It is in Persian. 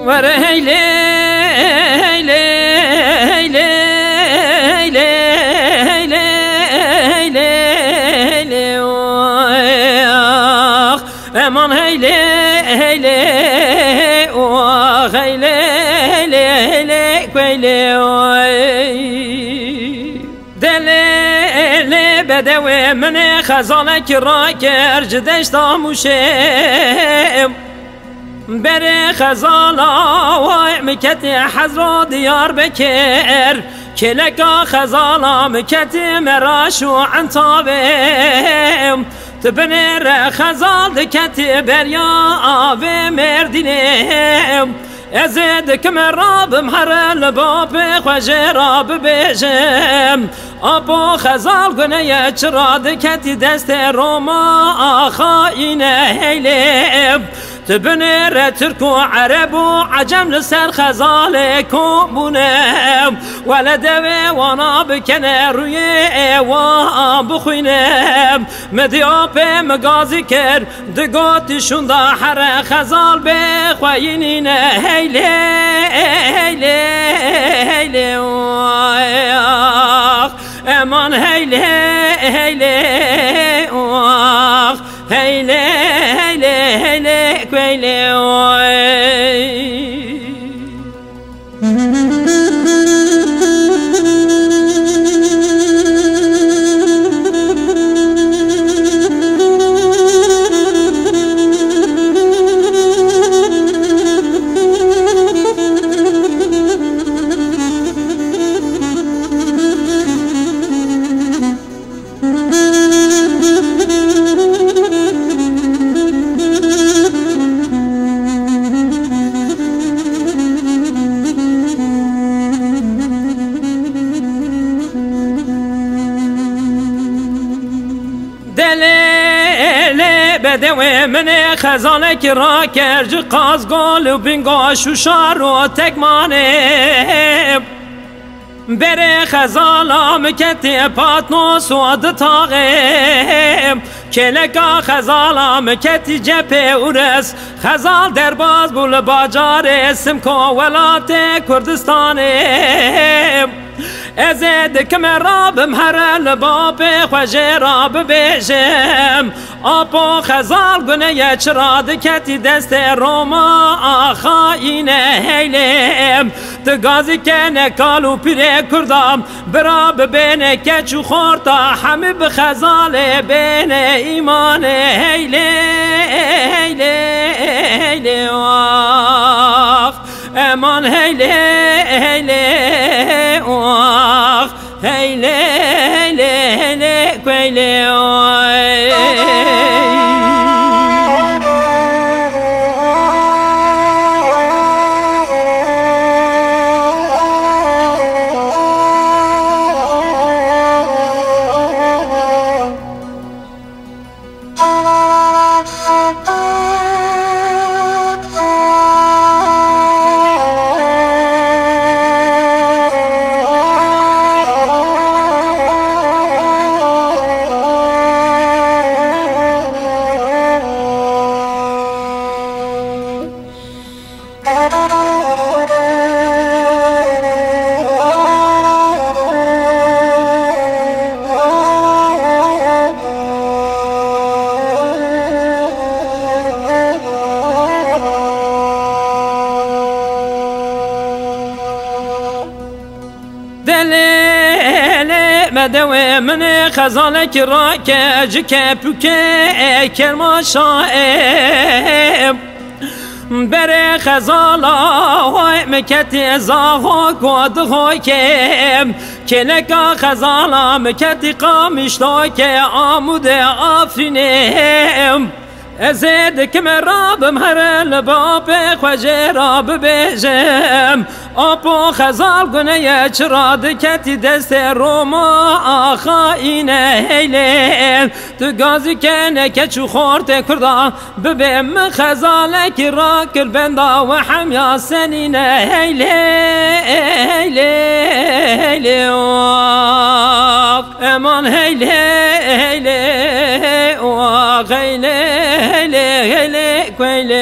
وره هیله هیله هیله هیله هیله هیله هیله آخ امان هیله هیله آخ هیله هیله هیله کویله دل بدو من خزانک را کرد دشتاموشه بر خزالا و مکت حضر دیار بکر کلکا خزالا مکت مراشو عنتابم تبنر خزال دکت بریا آب مردینم ازد کم رابم هر لباب خوش راب بجم آبو خزال گنه چرا دکت دست روما آخاینه هیلم تبنر ترك وعرب وعجم لسر خزالكم بونم ولدوي وانا بكنا رويه وبخوينم مديوب مغازي كر دقوت شوندا حر خزال بخوينين هيلي هيلي هيلي امان هيلي هيلي هيلي هيلي هيلي كويلي بدو من خزانک را کرج قازگل و بینگاش و شار و تکمانه بره خزالا مکت پاتنو سواد تاغه کلکا خزالا مکت جپه ورس خزال درباز بول باجار اسم کو ولات کردستانه ازد کم رابم هر لباب خوش راب بیشم آبو خزال گنه چرا دکتی دست روما آخاینه هیلم دگازی که نکالو پیره کردم برا ببینه که چو خورتا همه بخزال بین ایمان هیله هیله هیله آخ امان هیله هیله آخ هیله هیله هیله کویله دوی من خزالک را که جکه پوکه کرما شایم بره خزالا های مکتی زاها گود های که نکا خزالا مکتی قامشتا که آمود آفرینم ازید که من رابم هر لباب خوشه راب بیجم آپو خزال گنه چرا دکتی دست روما آخاینه هیله تو گازی که نکچو خورت کردا ببیم خزالک را کر بندا و حمیا سنینه هیله هیله هیله امان هیله هیله و غیله هیله هیله کویله